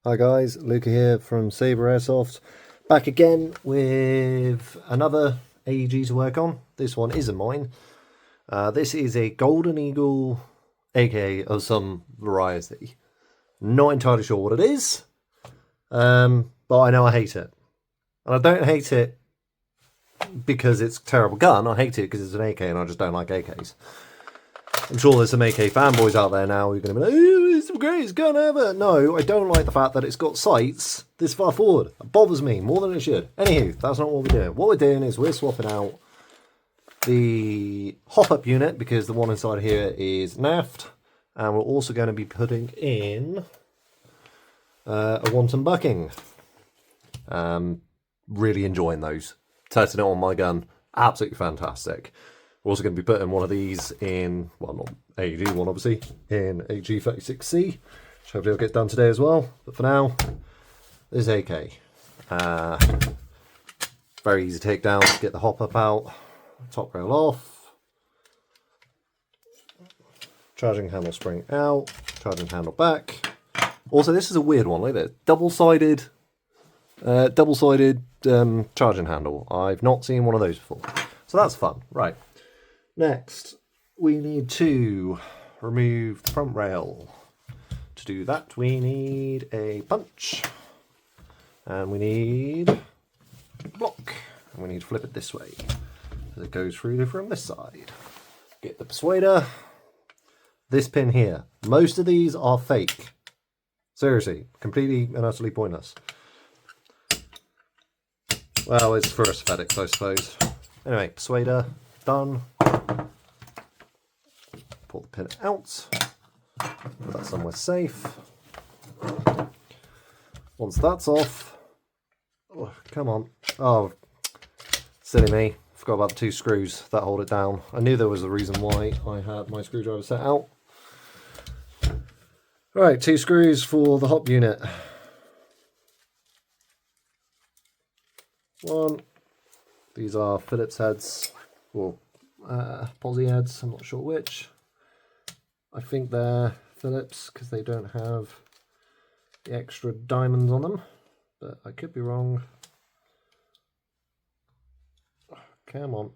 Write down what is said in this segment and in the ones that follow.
Hi guys, Luca here from Sabre Airsoft, back again with another AEG to work on. This one isn't mine. This is a Golden Eagle AK of some variety. Not entirely sure what it is, but I know I hate it. And I don't hate it because it's a terrible gun, I hate it because it's an AK and I just don't like AKs. I'm sure there's some AK fanboys out there now who are going to be like, oh, it's the greatest gun ever. No, I don't like the fact that it's got sights this far forward. It bothers me more than it should. Anywho, that's not what we're doing. What we're doing is we're swapping out the hop-up unit because the one inside here is naffed. And we're also going to be putting in a wanton bucking. Really enjoying those. Testing it on my gun. Absolutely fantastic. We're also going to be putting one of these in, well, not AEG one obviously, in a G36C, which hopefully I'll get done today as well. But for now, this AK. Very easy to take down, get the hop up out, top rail off, charging handle spring out, charging handle back. Also, this is a weird one, look at this, double-sided charging handle. I've not seen one of those before. So that's fun, right. Next, we need to remove the front rail. To do that, we need a punch, and we need a block, and we need to flip it this way, as it goes through from this side. Get the persuader. This pin here. Most of these are fake. Seriously, completely and utterly pointless. Well, it's for aesthetics, I suppose. Anyway, persuader, done. Pull the pin out, put that somewhere safe. Once that's off, oh, come on. Oh, silly me. Forgot about the two screws that hold it down. I knew there was a reason why I had my screwdriver set out. Right, two screws for the hop unit. One. These are Phillips heads, or Posi heads, I'm not sure which. I think they're Phillips because they don't have the extra diamonds on them, but I could be wrong. Come on.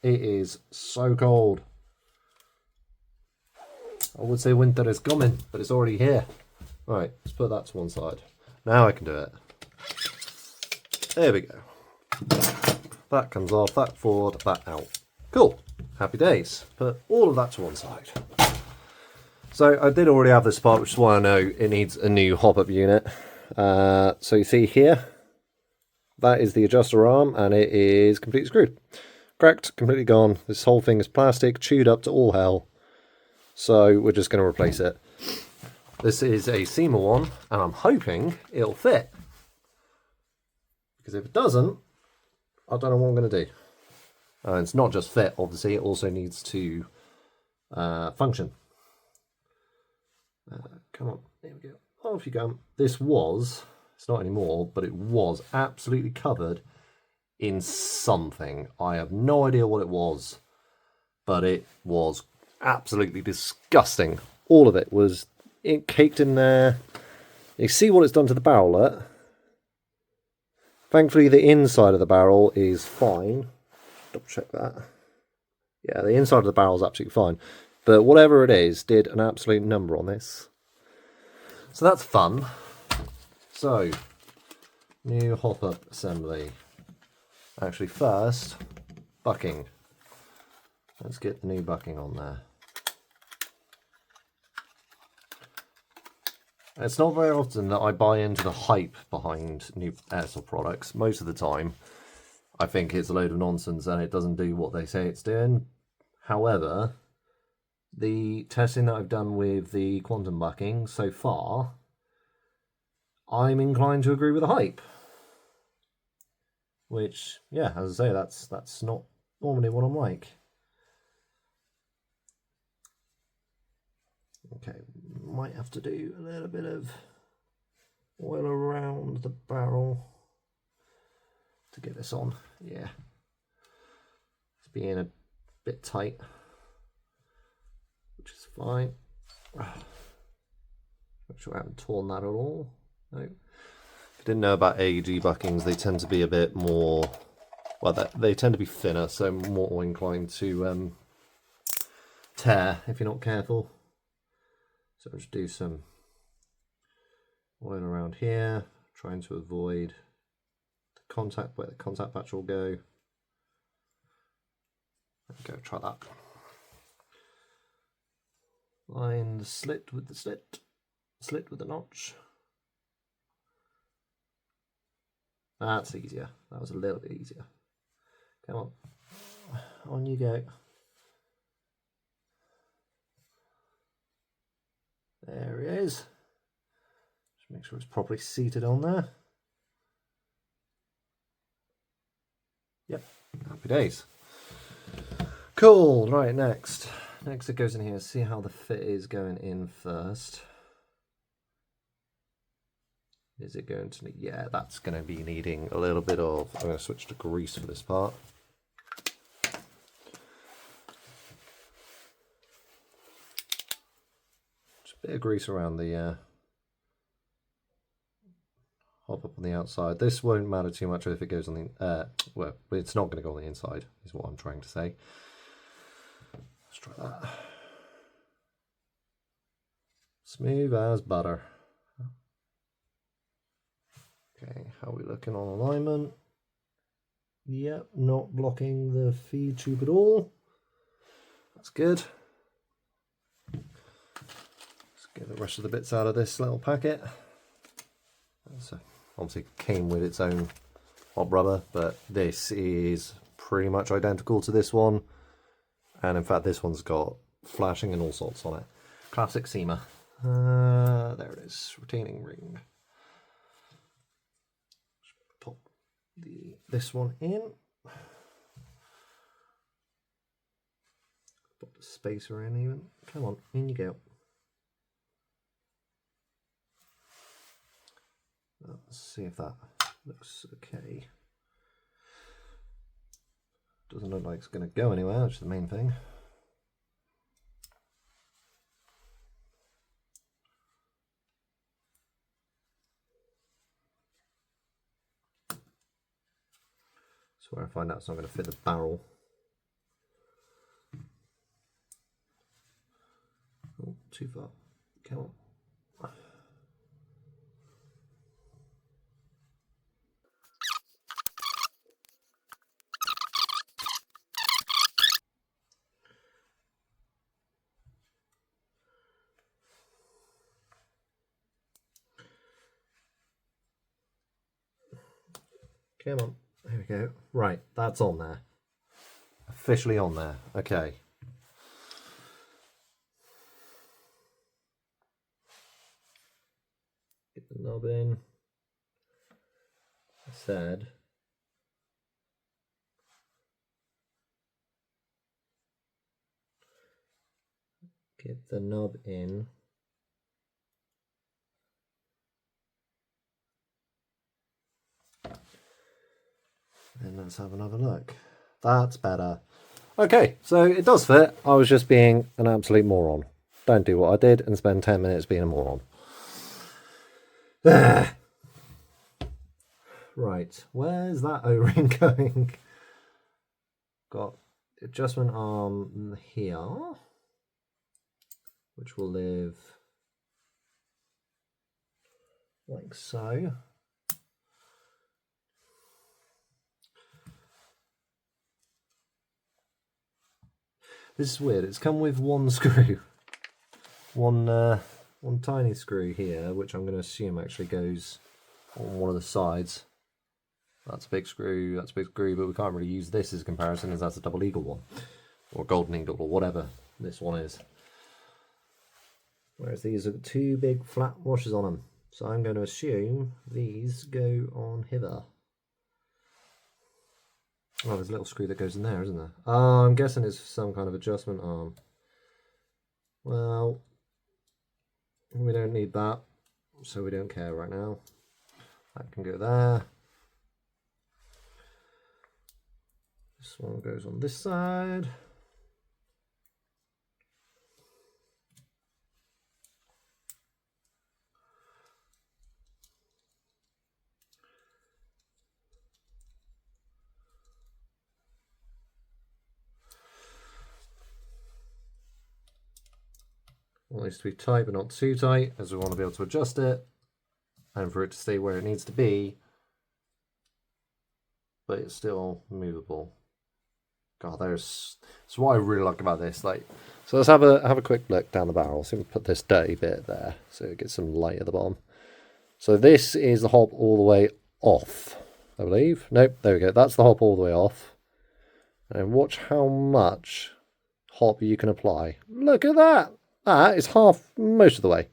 It is so cold. I would say winter is coming, but it's already here. Right, let's put that to one side. Now I can do it. There we go. That comes off, that forward, that out. Cool. Happy days. Put all of that to one side. So I did already have this part, which is why I know it needs a new hop-up unit. So you see here, that is the adjuster arm, and it is completely screwed. Cracked, completely gone. This whole thing is plastic, chewed up to all hell. So we're just going to replace it. This is a Cyma one, and I'm hoping it'll fit. Because if it doesn't, I don't know what I'm going to do. It's not just fit, obviously, it also needs to function. Come on, there we go. Off you go. This was, it's not anymore, but it was absolutely covered in something. I have no idea what it was, but it was absolutely disgusting. All of it was caked in there. You see what it's done to the barrelet. Thankfully, the inside of the barrel is fine. Double check that. Yeah, the inside of the barrel is absolutely fine. But whatever it is, did an absolute number on this. So that's fun. So, new hop-up assembly. Actually, first, bucking. Let's get the new bucking on there. It's not very often that I buy into the hype behind new airsoft products. Most of the time, I think it's a load of nonsense and it doesn't do what they say it's doing. However, the testing that I've done with the quantum bucking so far, I'm inclined to agree with the hype. Which, yeah, as I say, that's not normally what I'm like. Okay, might have to do a little bit of oil around the barrel to get this on. Yeah, it's being a bit tight, which is fine. Make sure I haven't torn that at all. No. If you didn't know about AEG buckings, they tend to be a bit more, well, they tend to be thinner, so more inclined to tear if you're not careful. So just do some oil around here, trying to avoid the contact, where the contact patch will go. There we go, try that. Line the slit with the slit, slit with the notch. That's easier. That was a little bit easier. Come on you go. There it is. Just make sure it's properly seated on there. Yep, happy days. Cool, right, next it goes in here. See how the fit is going in first. Is it going to need, yeah, that's going to be needing a little bit of, I'm going to switch to grease for this part. Just a bit of grease around the hop up on the outside. This won't matter too much if it goes on the, well, it's not going to go on the inside, is what I'm trying to say. Let's try that. Smooth as butter. Okay, how are we looking on alignment? Yep, not blocking the feed tube at all. That's good. Let's get the rest of the bits out of this little packet. So obviously came with its own hot rubber, but this is pretty much identical to this one. And in fact, this one's got flashing and all sorts on it. Classic Cyma. There it is, retaining ring. Pop this one in. Put the spacer in even. Come on, in you go. Let's see if that looks okay. Doesn't look like it's going to go anywhere, which is the main thing. So where I find out it's not going to fit the barrel. Oh, too far. Come on. Come on. There we go. Right, that's on there. Officially on there. Okay. Get the knob in. I said get the knob in. And let's have another look. That's better. Okay, so it does fit. I was just being an absolute moron. Don't do what I did and spend 10 minutes being a moron. Right, where's that O-ring going? Got adjustment arm here, which will live like so. This is weird. It's come with one screw, one tiny screw here, which I'm going to assume actually goes on one of the sides. That's a big screw. That's a big screw, but we can't really use this as a comparison, as that's a double eagle one, or golden eagle, or whatever this one is. Whereas these are two big flat washers on them, so I'm going to assume these go on hither. Oh, there's a little screw that goes in there, isn't there? Oh, I'm guessing it's some kind of adjustment arm. Well, we don't need that, so we don't care right now. That can go there. This one goes on this side. want this to be tight but not too tight, as we want to be able to adjust it and for it to stay where it needs to be, but it's still movable. God, that's what I really like about this. Like, so let's have a quick look down the barrel. So we put this dirty bit there so it gets some light at the bottom. So this is the hop all the way off, I believe. Nope, there we go. That's the hop all the way off. And watch how much hop you can apply. Look at that. That is most of the way.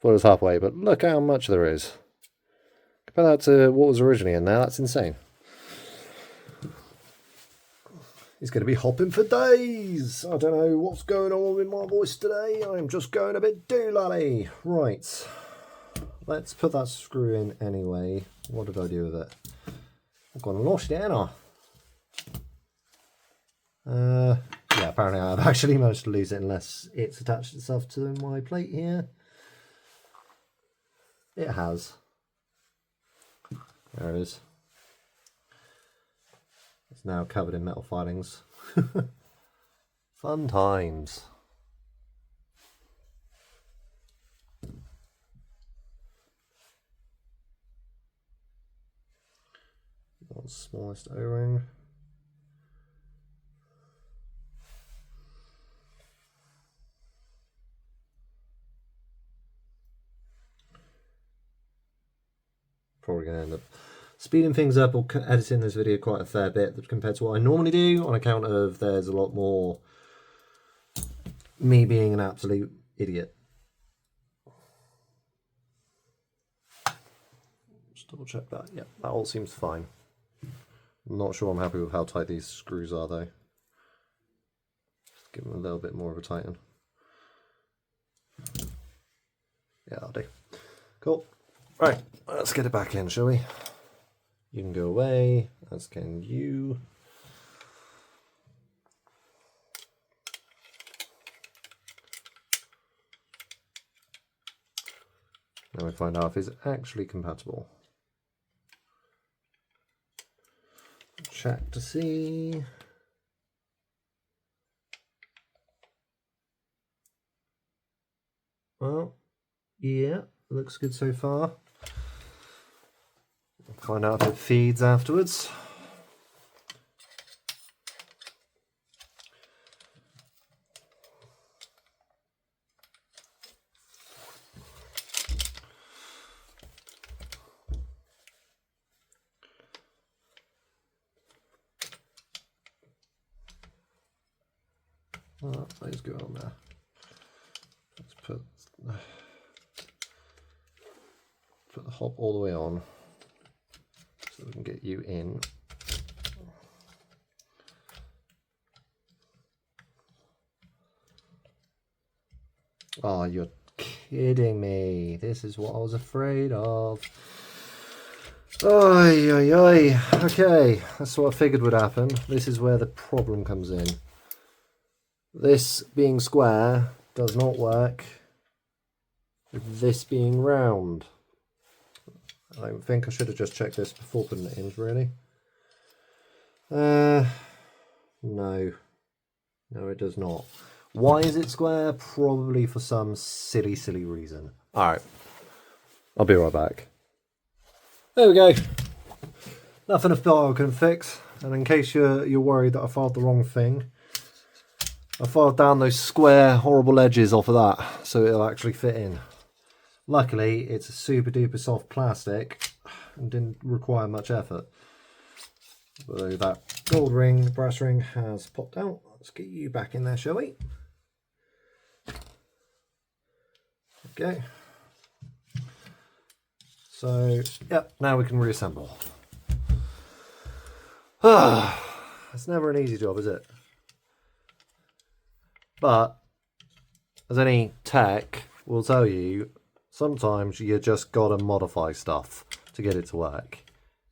Thought it was halfway, but look how much there is. Compare that to what was originally in there. That's insane. He's going to be hopping for days. I don't know what's going on with my voice today. I'm just going a bit doolally. Right. Let's put that screw in anyway. What did I do with it? I've gone and lost it, haven't I? Yeah, apparently I've actually managed to lose it unless it's attached itself to my plate here. It has. There it is. It's now covered in metal filings. Fun times. Smallest O-ring. Probably going to end up speeding things up or editing this video quite a fair bit compared to what I normally do, on account of there's a lot more me being an absolute idiot. Just double check that. Yeah, that all seems fine. I'm not sure I'm happy with how tight these screws are though. Just give them a little bit more of a tighten. Yeah, that'll do. Cool. Right, let's get it back in, shall we? You can go away, as can you. Now we find out if it's actually compatible. Check to see. Well, yeah, looks good so far. Find out if it feeds afterwards. Oh, those go on there. Let's put the hop all the way on so we can get you in. Oh, you're kidding me. This is what I was afraid of. Oy, oy, oy. Okay, that's what I figured would happen. This is where the problem comes in. This being square does not work with this being round. I think I should have just checked this before putting it in, really. No. No, it does not. Why is it square? Probably for some silly reason. Alright. I'll be right back. There we go. Nothing I can fix. And in case you're worried that I filed the wrong thing, I filed down those square, horrible edges off of that so it'll actually fit in. Luckily, it's a super duper soft plastic and didn't require much effort. Although that gold ring, brass ring has popped out. Let's get you back in there, shall we? Okay. So, yep, now we can reassemble. It's never an easy job, is it? But, as any tech will tell you, sometimes you just gotta modify stuff to get it to work.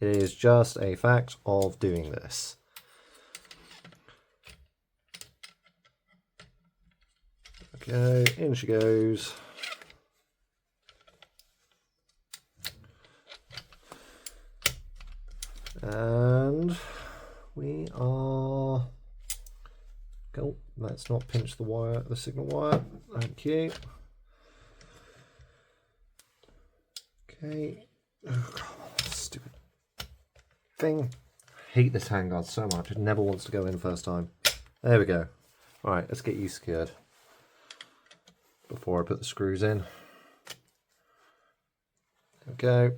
It is just a fact of doing this. Okay, in she goes. And we are Oh, let's not pinch the wire, the signal wire. Thank you. Okay. Oh, God, stupid thing. I hate this handguard so much. It never wants to go in first time. There we go. Alright, let's get you secured before I put the screws in. There we go.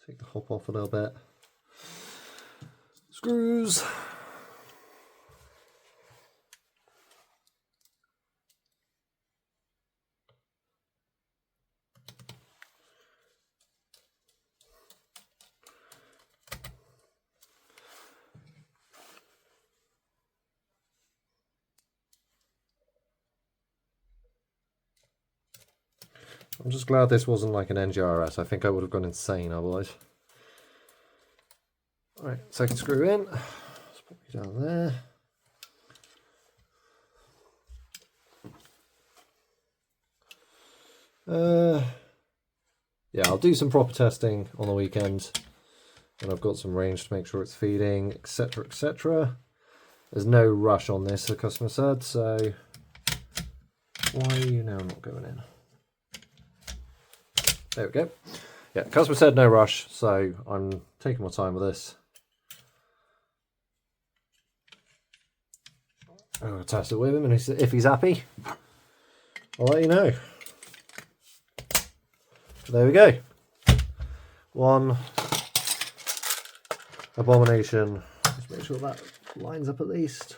Take the hop off a little bit. Screws. I'm just glad this wasn't like an NGRS. I think I would have gone insane otherwise. Alright, second screw in. Let's put you down there. Yeah, I'll do some proper testing on the weekend. And I've got some range to make sure it's feeding, etc, etc. There's no rush on this, the customer said, so why are you now not going in? There we go. Yeah, customer said no rush, so I'm taking my time with this. I'm going to test it with him, and if he's happy, I'll let you know. There we go. One abomination. Let's make sure that lines up at least.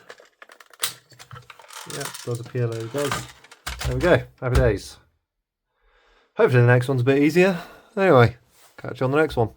Yeah, does appear that it does. There we go. Happy days. Hopefully the next one's a bit easier. Anyway, catch you on the next one.